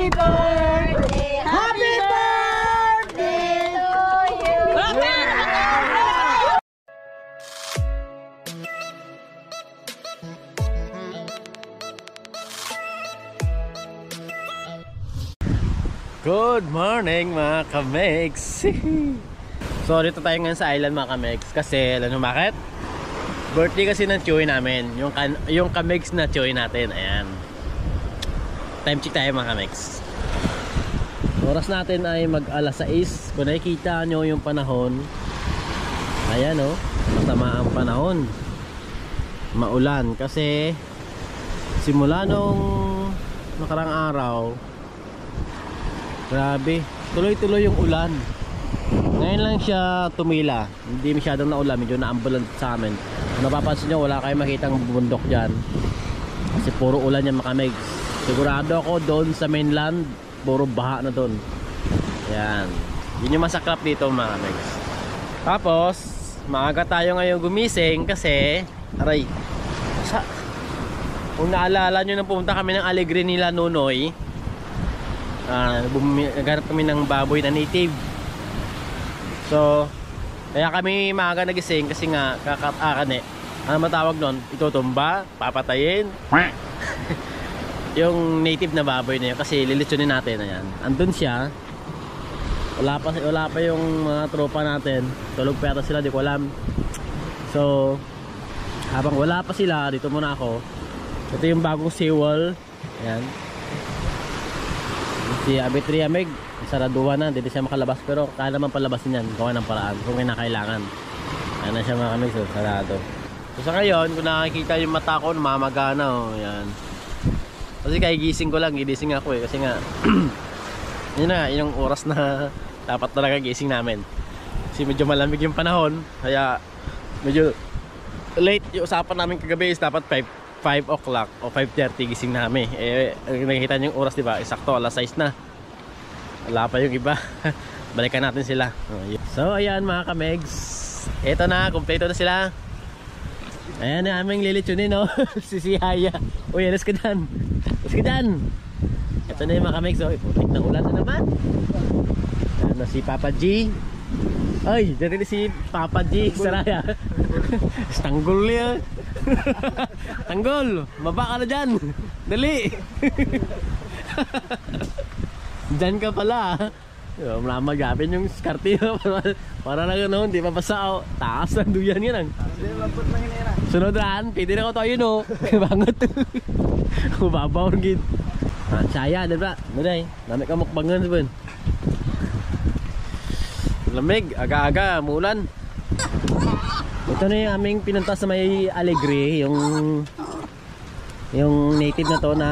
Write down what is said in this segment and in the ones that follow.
Happy birthday! Happy birthday to you! Good morning mga kamegs. So dito tayo ngayon sa island mga kamegs. Kasi alam nyo bakit? Birthday kasi ng Chewy namin. Yung kamegs na Chewy natin. Ayan. Time check tayo mga kamegs. Oras natin ay mag alas 6. Kung nakikita nyo yung panahon, ayan o, masama ang panahon. Maulan kasi simula nung nakarang araw, grabe, tuloy-tuloy yung ulan. Ngayon lang siya tumila. Hindi masyadong naulan, medyo naambulan sa amin. Kung napapansin nyo, wala kayong makitang bundok dyan kasi puro ulan yan mga kamegs. Sigurado ako doon sa mainland, puro baha na doon. Yan, yun yung masaklap dito mga kamegs. Tapos maaga tayo ngayon gumising kasi aray, kung naalala nyo nang pumunta kami ng Alegre nila Nonoy, naghanap kami ng baboy na native. So kaya kami maaga nagising kasi nga ano matawag nun, itutumba, papatayin yung native na baboy na yun kasi lilitsunin natin. Ayan, andun siya. Wala pa yung mga tropa natin, tulog pa yata sila, di ko alam. So habang wala pa sila, dito muna ako. Ito yung bagong seawall. Ayan, si Abitria Meg, saraduhan na, hindi siya makalabas. Pero kaya naman palabasin yan, gawa ng paraan kung kinakailangan. Ayan na siya mga kamig, so sarado. So sa ngayon, kung nakikita yung mata ko, mamagana oh, yan. Kasi kahigising ko lang, gigising ako kasi nga yun na, yung oras na dapat talaga gising namin. Kasi medyo malamig yung panahon, kaya medyo late yung usapan namin kagabi is dapat 5 o'clock o 5:30 gising namin. Nakikita nyo yung oras, diba? Eksakto, alas 6 na. Wala pa yung iba. Balikan natin sila. So ayan mga kamegs, eto na, kompleto na sila. Ayan na aming lilitsunin, no? Si Haya. Uy, alas ka dyan. Alas ka dyan. Eto na yung mga kamegs. Oh, putik ng ulan na naman. Ayan na si Papa G. Ay, dyan rin si Papa G. Saraya. Tanggol niya. Tanggol, baba ka na dyan. Dali. Dyan ka pala. Malamagapin yung skarte. Para lang ano, hindi mapasa. Taas ng duyan yan. Sunod ran, pwede na ko tayo no. Bangot. Ubabaw rin. Saya, diba? Maday, dami ka mukbangan sabon. Lamig, aga-aga, mulan. Ito na yung aming pinunta sa may Alegre, yung native na to na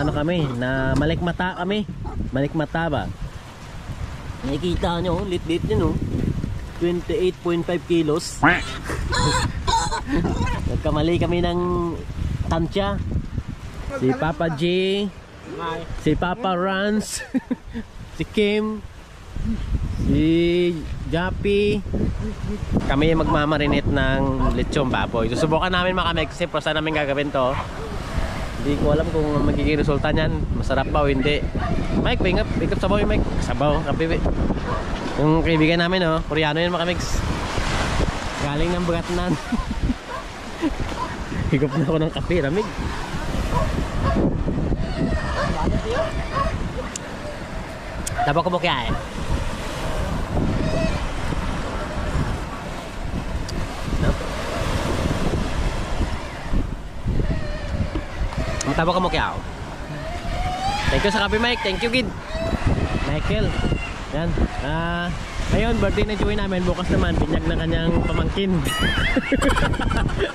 ano kami, na malikmata kami. Malikmata ba? Nakikita nyo, lit-lit nyo, no? 28.5 kilos. Nagkamali kami ng tansya. Si Papa J, si Papa Rans, si Kim, si Jappy. Kami magmamarinate ng lechong baboy. Susubukan namin mga kamegs kasi first namin gagawin to. Hindi ko alam kung magiging resulta niyan, masarap ba o hindi. Mike, pick up sabaw yung Mike. Sabaw, kape. Yung kaibigan namin, oh, Koreano yun mga kamegs. Galing ng Bagatnan. Higop na ako ng kape, ramig. Sabaw ko mo kaya eh. Mataba ka mo kaya ako. Thank you sa kape Mike. Thank you kid Michael. Yan. Ngayon birthday na Chewy namin. Bukas naman binyag na kanyang pamangkin.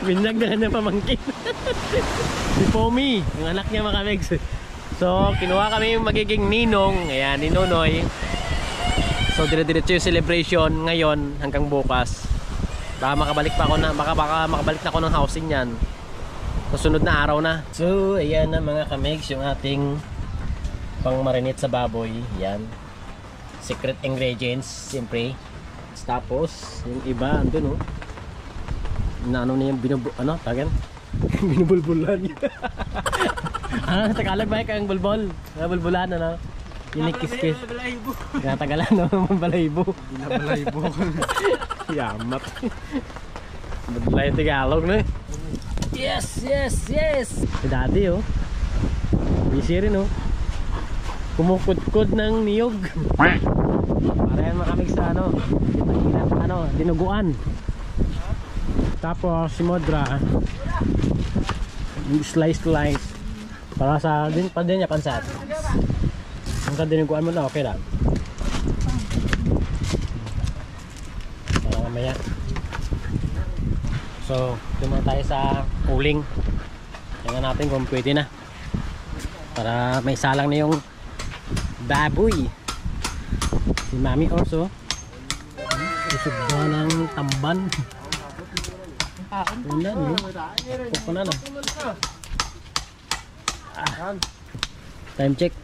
Binyag na kanyang pamangkin. Si Pomi, yung anak niya mga kamegs. So kinuha kami yung magiging ninong. Ayan, ni Nonoy. So dire-diretso yung celebration ngayon hanggang bukas. Baka makabalik pa ako na, baka makabalik na ako ng housing yan. Susunod na araw na. So ayan na mga kamegs, yung ating pang marinate sa baboy. Yan, secret ingredients siyempre. Tapos yung iba andun, oh, na ano na yung binubulbulan. Ano, sa Tagalog ba kang bulbol? Bulbulan, ano? Kinikis-kis. Kaya Tagalan, no? Balahibo. Balahibo. Yamat. Badla yung Tagalog, no? Yes, yes, yes! Si Daddy, oh. Busy rin, oh. Kumukudkod ng niyog. Para yan makamig sa, dinuguan. Tapos si Modra slice para sa din niya pansat. Ang dinuguan mo na okay lang. Para mamaya. So, tumang tayo sa uling. Tingnan natin kung pwede na. Para may salang na yung baboy. Si Mami also. Usog daw ng tamban. Wala, no? Pupo na. Time check.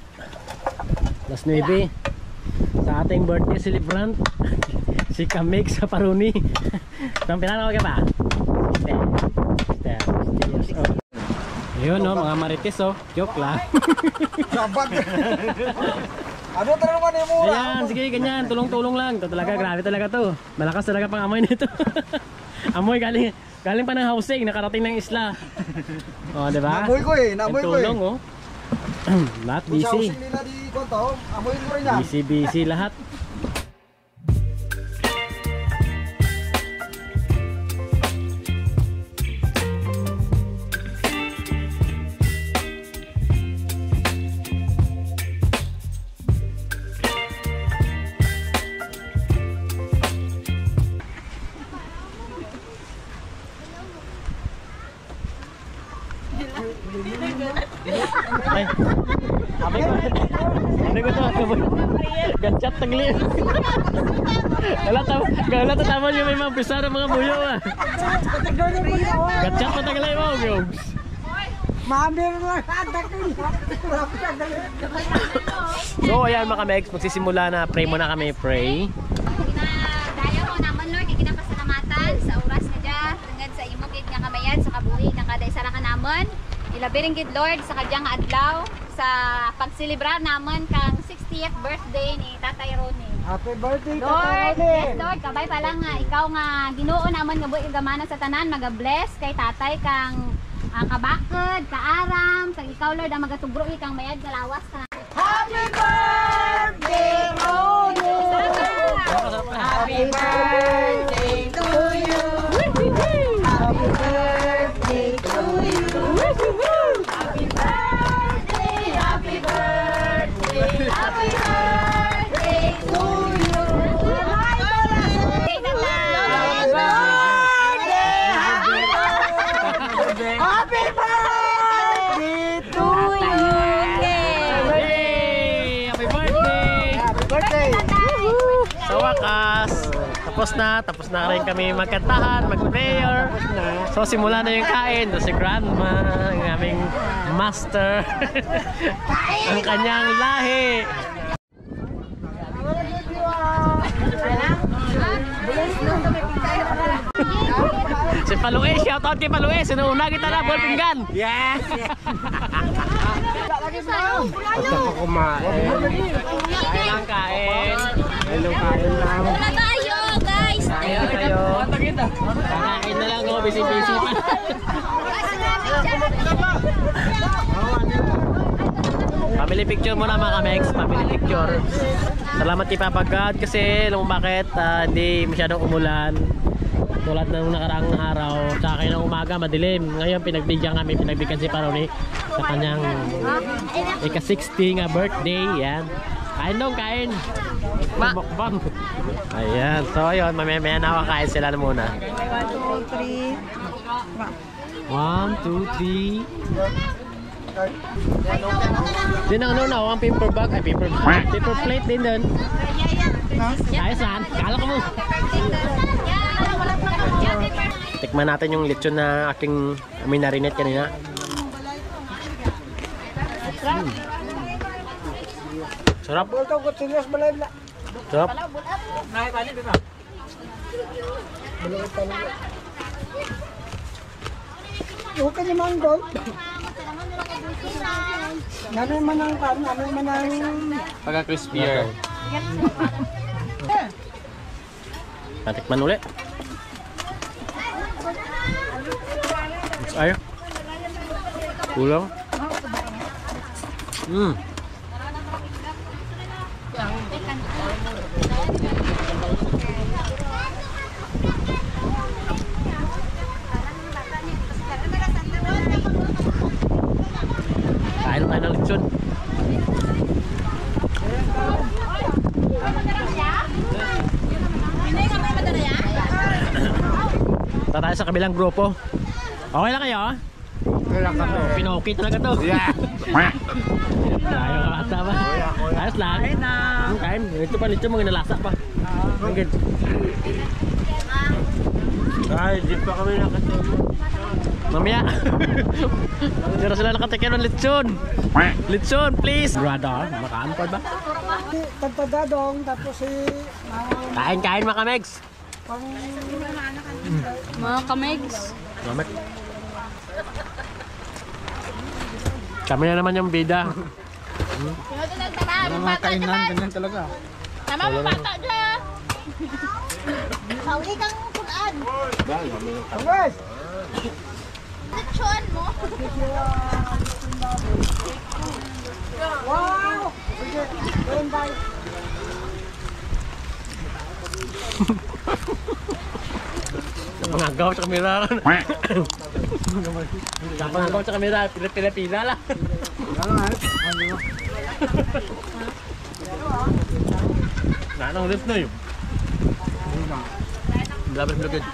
Last 9. Sa ating birthday celebrant. Si Kamig sa Paruni. Itong pinanaw ka ba? Ayun, no? Mga marites, oh. Joke lang. Sabag. Ano naman yung mura? Ayan, sige, ganyan. Tulong-tulong lang. Ito talaga, grabe talaga to. Malakas talaga pang amoy nito. Amoy galing pa ng housing, nakarating ng isla. O, diba? Namoy ko eh, namoy ko eh. Tulong, oh. Lahat Kung sa busy. housing nila di konto, amoy ko rin yan. Busy lahat. Ay, sabi ko to, ganchat tagli. Galata tama niyo may mga pisa ng mga buyo ah. Ganchat patagli mo, Gogs. So ayan mga Megs, magsisimula na, pray muna kami, pray. Daya ko naman Lord, ikinapasalamatan sa oras nga dya, hanggang sa imo gid nga kamayan sa kabuhi ng kada isa ra ka namon. Ilabiring gid Lord sa kadyang adlaw sa pagselebrar namon kang 60th birthday ni Tatay Ronnie. Happy birthday, Lord, yes Lord, kabay pa lang nga ikaw nga Ginoo namon nga buhi gamana sa tanan, maga-bless kay Tatay kang kabakod, kaaram, kag ikaw Lord ang magatugro kang mayad kalawas ka. Happy birthday, Ronnie! Happy birthday to you. Happy birthday to you! Happy birthday, happy birthday, happy birthday to you. Happy birthday to you! Yay! Happy birthday! Happy birthday! Sa wakas, tapos na rin kami magkantahan, mag-prayer. So simula na yung kain, doon si Grandma, ang aming master, ang kanyang lahi. Si Palue, shoutout kay Palue, sinuuna kita na, ball pinggan. Yes! Basta ko kumain. Kain lang, kain. Hello, kain lang. Wala tayo, guys. Kain na kayo. Kakain na lang, oh, busy-busy pa. Family picture muna mga Kamex, family picture. Salamat kay Papa God kasi alam mo bakit hindi masyadong umulan. Tulad ng nakaraang araw, tsaka kayo ng umaga madilim. Ngayon pinagbigyan si Paroni sa kanyang ika-60 nga birthday. Yan. Kain dong, kain. Mukbang. Ayan. So ayun, mamaya na kain sila na muna. 1, 2, 3. Din ang ang paper bag, paper plate din doon. Ayos saan? Kala ko mo. Tikman natin yung lechon na aking minarinate kanina. Sarap. Sarap. Okay naman, Gold. Namin man ang pan, namin man ang... Pagka-crispier. Natikman ulit. Ayaw. Kulang. Kain tayo ng lechon. Punta tayo sa kabilang grupo. Okay lang kayo? Kailan ka to? Pinokey talaga to. Yeah. Ayaw ka bata ba? Ayos lang. Kain na. Kain. Ito pa lechon, mga nalasa pa. Hanggang. Ay, di pa kami nakatemo. Mamaya. Hindi na sila nakatikim ng lechon. Lechon, please. Brother, makaan pa ba? Tagpadadong, tapos si... Kain mga kamegs. Mga kamegs. Mamek. Kami na naman yung bida. Mga kainan, ganyan talaga. Tama mo bata dyan. Sawi kang kulaan. Guys! Lechon mo. Wow! Sige, going by. Napangagaw sa kamera. Napangagaw sa kamera. Pila-pila lang. Nanong lift na yun. Blabas blogin.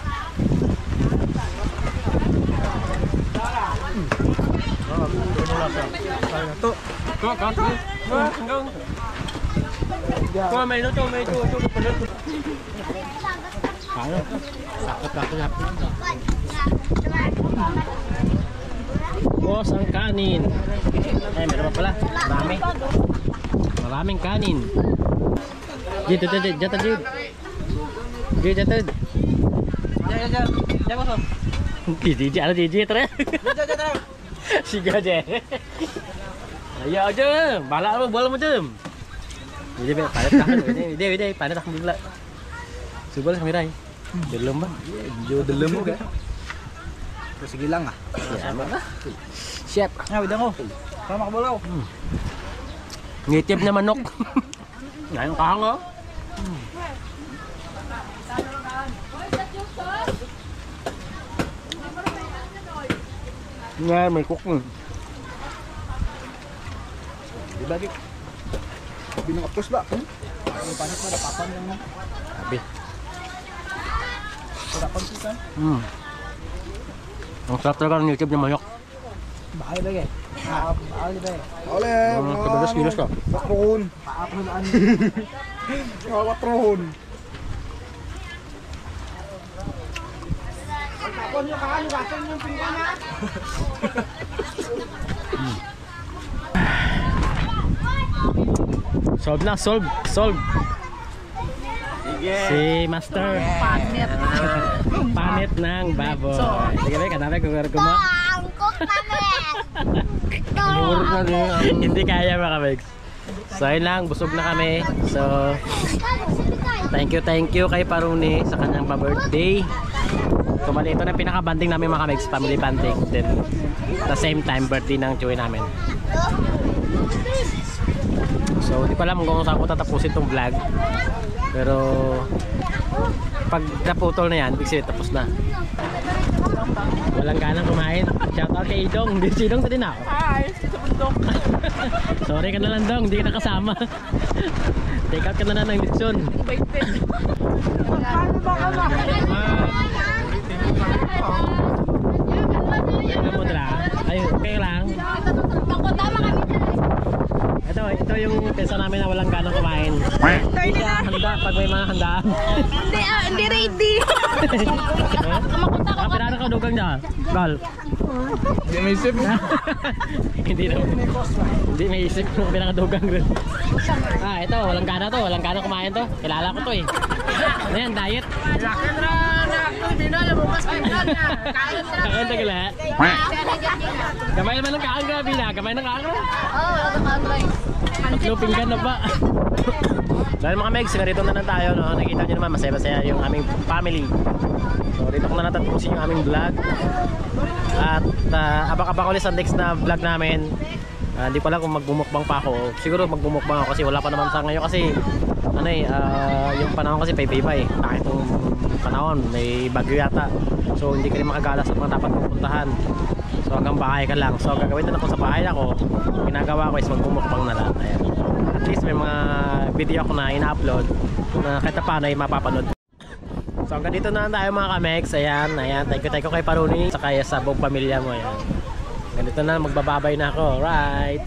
Boss, ang kanin. Eh, meron pa pala. Marami. Maraming kanin. Jid, jid, jid, jid. Jid, jid. Jid, ano jid, tara. Siga aja. Ayo aja. Balak lu, bola macam. Jadi be, padat tak. Ide, padat tak bila. Subal kamera. Dalam ba? Jo dalam mo ka. Sige lang ah. Chef. Ah, udah ko. Tama ka balaw. Ngitip na manok. Ngayon kahang oh. Nga, may cook mo. Dibagi. Binangapos ba? Ang panik mo, dapapan lang mo. Sabi. Dapapan sisa. Ang sarap talaga ng ngitip ng manok. Bakal lagi. Bakal ba? Ole, Kabalas kilos ka. Patron. Paapran. Patron. Tapon yung kaan, wasan yung pinggan ha. Solve na, solve. Si Master. Panit ng baboy. Sige ba, kanapay kung mo. Hindi kaya mga kamegs. So ayun lang, busog na kami. So thank you kay Paruni sa kanyang pa-birthday. So mali ito na pinaka-banding namin mga kamegs, family banding. Then the same time birthday ng Chewy namin. So di pa alam kung saan ko tatapusin itong vlog. Pero pag naputol na yan, big sabihin tapos na. Walang ganang kumain. Shoutout kay Idong. Si Idong din ako. Hi, sa bundok. Sorry ka na lang Dong, hindi ka nakasama. Take out ka na lang ng lechon. Paano ba ka ba? Ano mo dala? Ay, okay lang. Ito ito yung pesa namin na walang ganang kumain. Hindi siya handa pag may mga handaan. Hindi ready. Kapirada ka dugang dyan. Gal. Hindi may isip. Hindi na. Hindi may isip kung pinakadugang rin. Ito, walang gana to. Walang gana kumain to. Kilala ko to eh. Ano yan, diet? Kain to kila. Gamay naman ng kaang grabe na. Gamay ng kaang. Tatlo pinggan na pa. Dahil mga Megs, ganito na lang tayo. No? Nakita nyo naman, masaya-masaya yung aming family. So dito ko na natatapusin yung aming vlog. At abang-abang ulit sa next na vlog namin. Hindi ko alam kung magbumukbang pa ako. Siguro magbumukbang ako kasi wala pa naman sa ngayon kasi yung panahon kasi pay-pay eh. Kahit yung panahon may bagyo yata. So hindi ka rin makagala sa mga dapat pupuntahan. So hanggang bahay ka lang. So gagawin na ako sa bahay ako. Ginagawa ko is magbumukbang na lang. Ayan. At least may mga video ako na ina-upload na kahit na paano ay mapapanood. So hanggang dito na tayo mga kamex. Ayan, thank you kay Paruni. Saka sa buong pamilya mo. Ayan. Ganito na, magbababay na ako. Right.